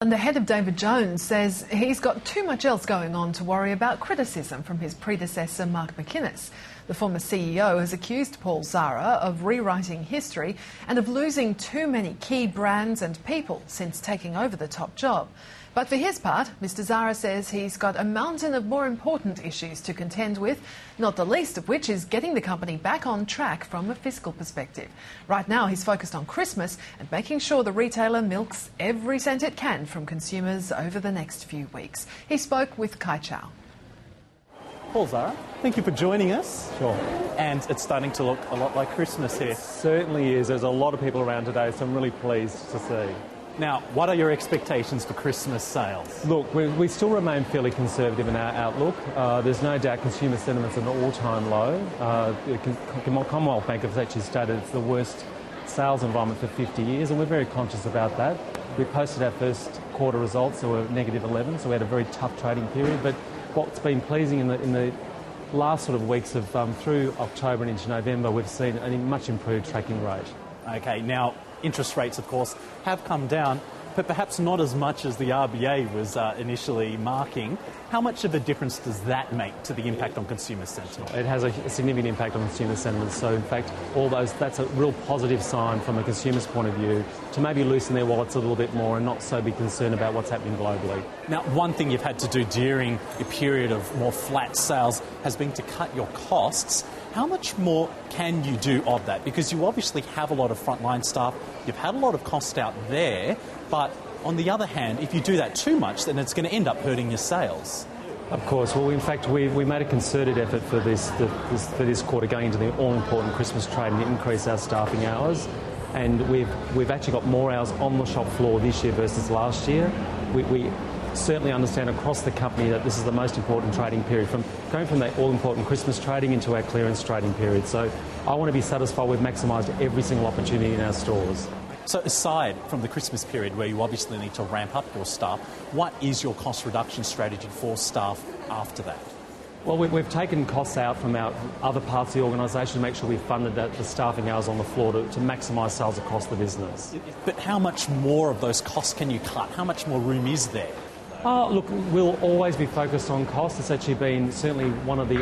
And the head of David Jones says he's got too much else going on to worry about criticism from his predecessor, Mark McInnes. The former CEO has accused Paul Zahra of rewriting history and of losing too many key brands and people since taking over the top job. But for his part, Mr Zahra says he's got a mountain of more important issues to contend with, not the least of which is getting the company back on track from a fiscal perspective. Right now he's focused on Christmas and making sure the retailer milks every cent it can from consumers over the next few weeks. He spoke with Ky Chow. Paul Zahra, thank you for joining us. Sure. And it's starting to look a lot like Christmas here. It certainly is. There's a lot of people around today, so I'm really pleased to see. Now, what are your expectations for Christmas sales? Look, we still remain fairly conservative in our outlook. There's no doubt consumer sentiment's at an all-time low. The Commonwealth Bank has actually stated it's the worst sales environment for 50 years, and we're very conscious about that. We posted our first quarter results, so we're -11, so we had a very tough trading period. But what's been pleasing in the last sort of weeks of through October and into November, we've seen a much improved tracking rate. OK, now, interest rates, of course, have come down, but perhaps not as much as the RBA was initially marking. How much of a difference does that make to the impact on consumer sentiment? It has a significant impact on consumer sentiment. So, in fact, that's a real positive sign from a consumer's point of view to maybe loosen their wallets a little bit more and not so be concerned about what's happening globally. Now, one thing you've had to do during a period of more flat sales has been to cut your costs. How much more can you do of that? Because you obviously have a lot of frontline staff, you've had a lot of cost out there, but on the other hand, if you do that too much, then it's going to end up hurting your sales. Of course. Well, in fact, we made a concerted effort for this quarter going into the all-important Christmas trade and increase our staffing hours. And we've actually got more hours on the shop floor this year versus last year. We certainly understand across the company that this is the most important trading period, going from that all-important Christmas trading into our clearance trading period. So I want to be satisfied we've maximised every single opportunity in our stores. So aside from the Christmas period where you obviously need to ramp up your staff, what is your cost reduction strategy for staff after that? Well, we've taken costs out from our other parts of the organisation to make sure we've funded the staffing hours on the floor to maximise sales across the business. But how much more of those costs can you cut? How much more room is there? Look, we'll always be focused on cost. It's actually been certainly one of the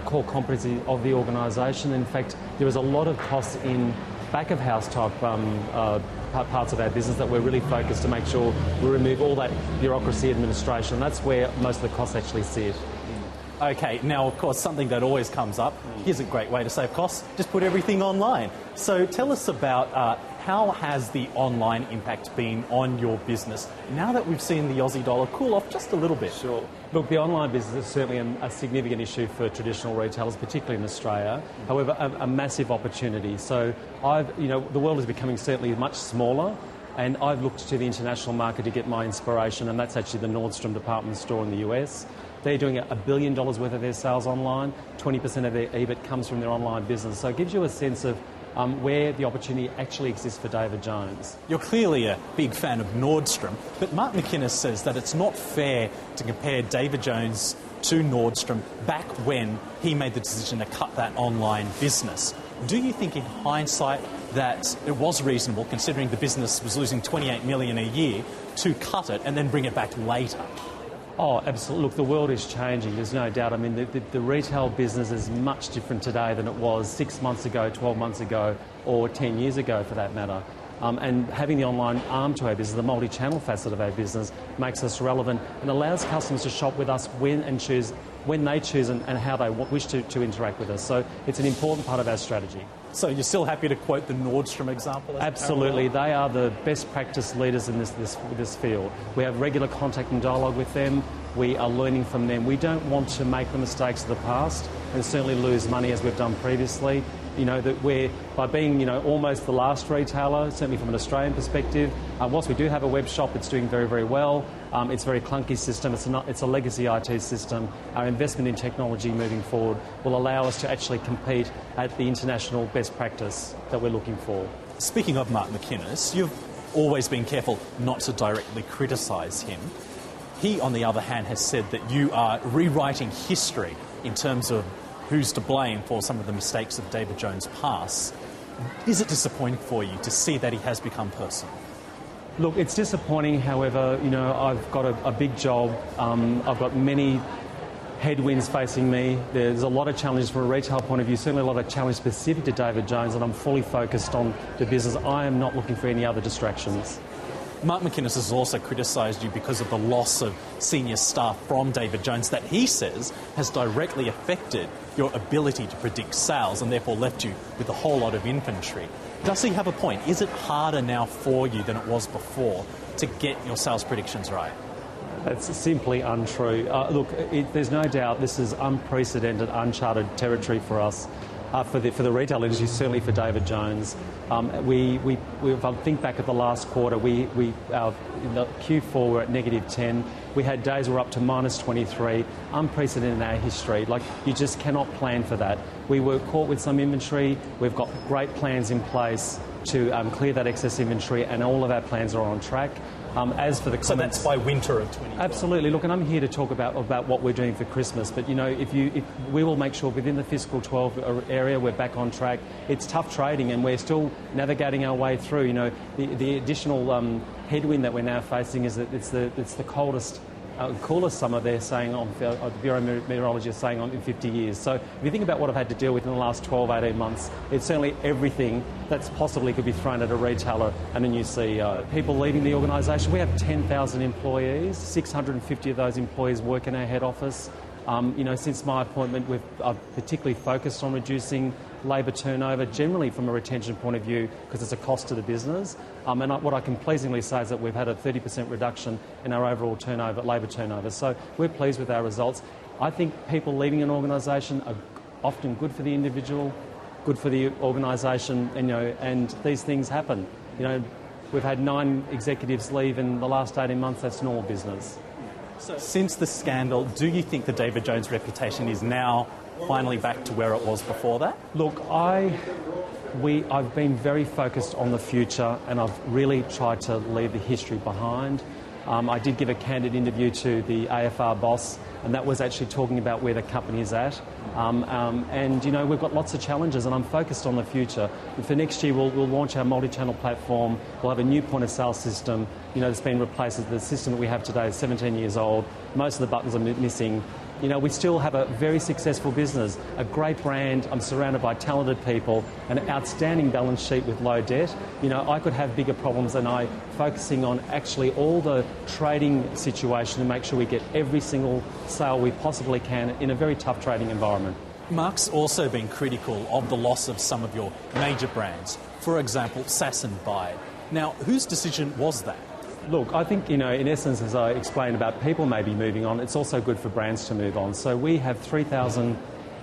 core competencies of the organisation. In fact, there is a lot of costs in back-of-house type parts of our business that we're really focused to make sure we remove all that bureaucracy administration. That's where most of the costs actually sit. OK, now, of course, something that always comes up, here's a great way to save costs, just put everything online. So tell us about how has the online impact been on your business now that we've seen the Aussie dollar cool off just a little bit? Sure. Look, the online business is certainly a significant issue for traditional retailers, particularly in Australia. However, a massive opportunity. So the world is becoming certainly much smaller, and I've looked to the international market to get my inspiration, and that's actually the Nordstrom department store in the US. They're doing $1 billion worth of their sales online. 20% of their EBIT comes from their online business. So it gives you a sense of where the opportunity actually exists for David Jones. You're clearly a big fan of Nordstrom, but Mark McInnes says that it's not fair to compare David Jones to Nordstrom back when he made the decision to cut that online business. Do you think in hindsight that it was reasonable, considering the business was losing $28 million a year, to cut it and then bring it back later? Oh, absolutely. Look, the world is changing, there's no doubt. I mean, the retail business is much different today than it was 6 months ago, 12 months ago, or 10 years ago for that matter. And having the online arm to our business, the multi-channel facet of our business, makes us relevant and allows customers to shop with us when they choose and how they wish to interact with us. So it's an important part of our strategy. So you're still happy to quote the Nordstrom example? Absolutely. They are the best practice leaders in this field. We have regular contact and dialogue with them. We are learning from them. We don't want to make the mistakes of the past and certainly lose money as we've done previously. That we're, by being, almost the last retailer, certainly from an Australian perspective, whilst we do have a web shop, it's doing very, very well. It's a very clunky system. It's a legacy IT system. Our investment in technology moving forward will allow us to actually compete at the international best practice that we're looking for. Speaking of Mark McInnes, you've always been careful not to directly criticise him. He, on the other hand, has said that you are rewriting history in terms of who's to blame for some of the mistakes of David Jones' past. Is it disappointing for you to see that he has become personal? Look, it's disappointing. However, I've got a big job. I've got many headwinds facing me. There's a lot of challenges from a retail point of view, certainly a lot of challenge specific to David Jones, and I'm fully focused on the business. I am not looking for any other distractions. Mark McInnes has also criticised you because of the loss of senior staff from David Jones that he says has directly affected your ability to predict sales and therefore left you with a whole lot of inventory. Does he have a point? Is it harder now for you than it was before to get your sales predictions right? That's simply untrue. There's no doubt this is unprecedented, uncharted territory for us, for the retail industry, certainly for David Jones. If I think back at the last quarter, in the Q4 we're at -10. We had days we're up to -23, unprecedented in our history. You just cannot plan for that. We were caught with some inventory. We've got great plans in place to clear that excess inventory, and all of our plans are on track. As for the comments, so that's by winter of 2012. Absolutely. Look, and I'm here to talk about what we're doing for Christmas. But if we will make sure within the fiscal 12 area we're back on track. It's tough trading, and we're still navigating our way through. The additional headwind that we're now facing is that it's the coolest summer they're saying the Bureau of Meteorology is saying in 50 years. So if you think about what I've had to deal with in the last 12, 18 months, it's certainly everything that's possibly could be thrown at a retailer and a new CEO. People leaving the organisation, we have 10,000 employees, 650 of those employees work in our head office. Since my appointment, I've particularly focused on reducing labour turnover, generally from a retention point of view, because it's a cost to the business. What I can pleasingly say is that we've had a 30% reduction in our overall labour turnover. So we're pleased with our results. I think people leaving an organisation are often good for the individual, good for the organisation, and these things happen. We've had 9 executives leave in the last 18 months. That's normal business. So since the scandal, do you think the David Jones reputation is now finally back to where it was before that? Look, I've been very focused on the future, and I've really tried to leave the history behind. I did give a candid interview to the AFR boss, and that was actually talking about where the company is at. We've got lots of challenges, and I'm focused on the future. And for next year, we'll launch our multi-channel platform. We'll have a new point-of-sale system, that's been replaced with the system that we have today is 17 years old. Most of the buttons are missing. We still have a very successful business, a great brand. I'm surrounded by talented people, an outstanding balance sheet with low debt. I could have bigger problems, and I'm focusing on actually all the trading situation to make sure we get every single sale we possibly can in a very tough trading environment. Mark's also been critical of the loss of some of your major brands. For example, Sass & Bide. Now, whose decision was that? Look, I think, in essence, as I explained about people maybe moving on, it's also good for brands to move on. So we have 3,000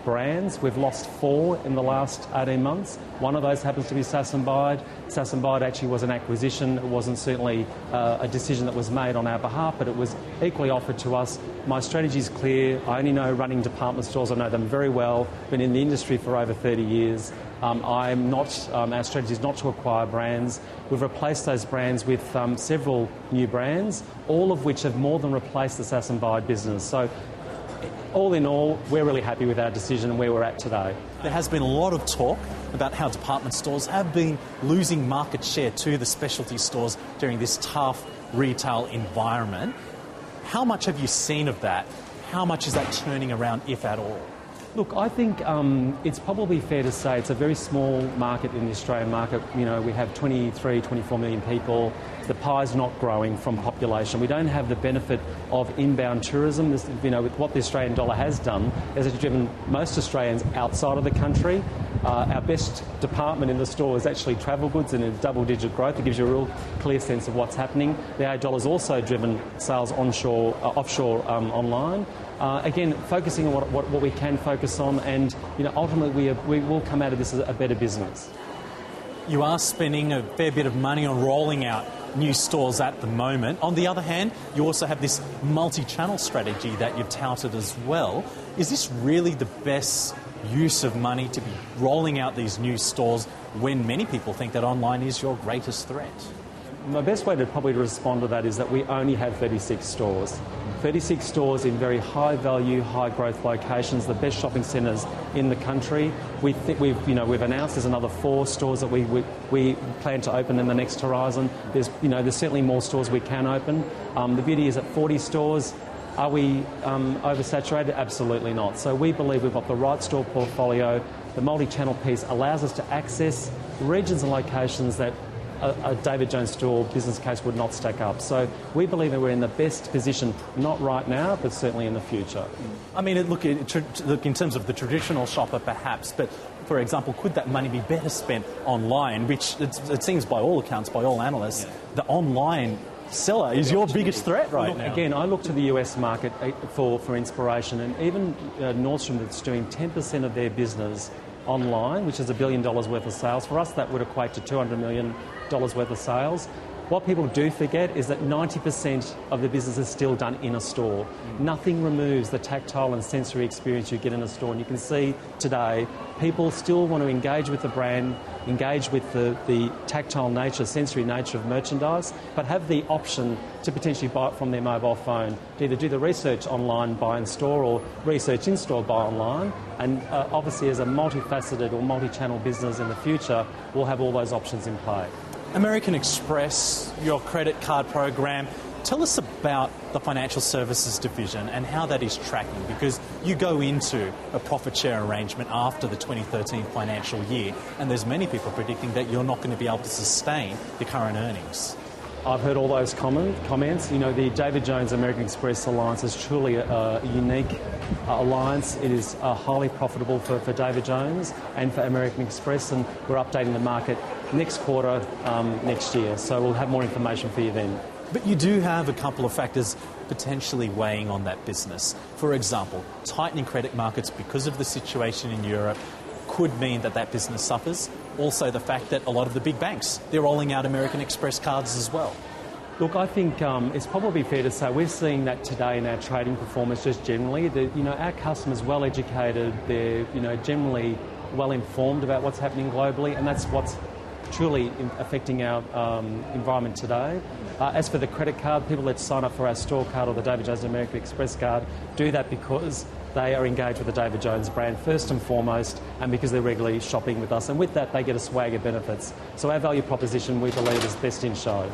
brands. We've lost 4 in the last 18 months. One of those happens to be Sass & Bide. Sass & Bide actually was an acquisition. It wasn't certainly a decision that was made on our behalf, but it was equally offered to us. My strategy is clear. I only know running department stores. I know them very well. Been in the industry for over 30 years. Our strategy is not to acquire brands. We've replaced those brands with several new brands, all of which have more than replaced the Sass & Bide business. So all in all, we're really happy with our decision and where we're at today. There has been a lot of talk about how department stores have been losing market share to the specialty stores during this tough retail environment. How much have you seen of that? How much is that turning around, if at all? Look, I think it's probably fair to say it's a very small market in the Australian market. We have 23, 24 million people. The pie's not growing from population. We don't have the benefit of inbound tourism. With what the Australian dollar has done, is it's driven most Australians outside of the country. Our best department in the store is actually travel goods, and it's double-digit growth. It gives you a real clear sense of what's happening. The AUD dollar's also driven sales offshore, online. Again, focusing on what we can focus on, and ultimately we will come out of this as a better business. You are spending a fair bit of money on rolling out new stores at the moment. On the other hand, you also have this multi-channel strategy that you've touted as well. Is this really the best use of money to be rolling out these new stores when many people think that online is your greatest threat? My best way to probably respond to that is that we only have 36 stores. 36 stores in very high value, high growth locations, the best shopping centres in the country. We've announced there's another 4 stores that we plan to open in the next horizon. There's certainly more stores we can open. The beauty is at 40 stores. Are we oversaturated? Absolutely not. So we believe we've got the right store portfolio. The multi-channel piece allows us to access regions and locations that a David Jones store business case would not stack up. So we believe that we're in the best position, not right now, but certainly in the future. I mean, look in terms of the traditional shopper perhaps, but for example, could that money be better spent online, which it seems by all accounts, by all analysts, the online seller is your biggest threat right now. Again, I look to the US market for inspiration, and even Nordstrom that's doing 10% of their business online, which is $1 billion worth of sales. For us, that would equate to $200 million worth of sales. What people do forget is that 90% of the business is still done in a store. Nothing removes the tactile and sensory experience you get in a store. And you can see today, people still want to engage with the brand, engage with the tactile nature, sensory nature of merchandise, but have the option to potentially buy it from their mobile phone, to either do the research online, buy in store, or research in store, buy online. And obviously, as a multifaceted or multi-channel business in the future, we'll have all those options in play. American Express, your credit card program, tell us about the financial services division and how that is tracking, because you go into a profit share arrangement after the 2013 financial year, and there's many people predicting that you're not going to be able to sustain the current earnings. I've heard all those comments. You know, the David Jones American Express alliance is truly a unique alliance. It is highly profitable for David Jones and for American Express, and we're updating the market next quarter next year. So we'll have more information for you then. But you do have a couple of factors potentially weighing on that business. For example, tightening credit markets because of the situation in Europe could mean that business suffers. Also the fact that a lot of the big banks, they're rolling out American Express cards as well. Look, I think it's probably fair to say we're seeing that today in our trading performance just generally. Our customers are well educated, they're generally well informed about what's happening globally, and that's what's truly affecting our environment today. As for the credit card, people that sign up for our store card or the David Jones American Express card do that because they are engaged with the David Jones brand first and foremost, and because they're regularly shopping with us. And with that, they get a swag of benefits. So our value proposition, we believe, is best in show.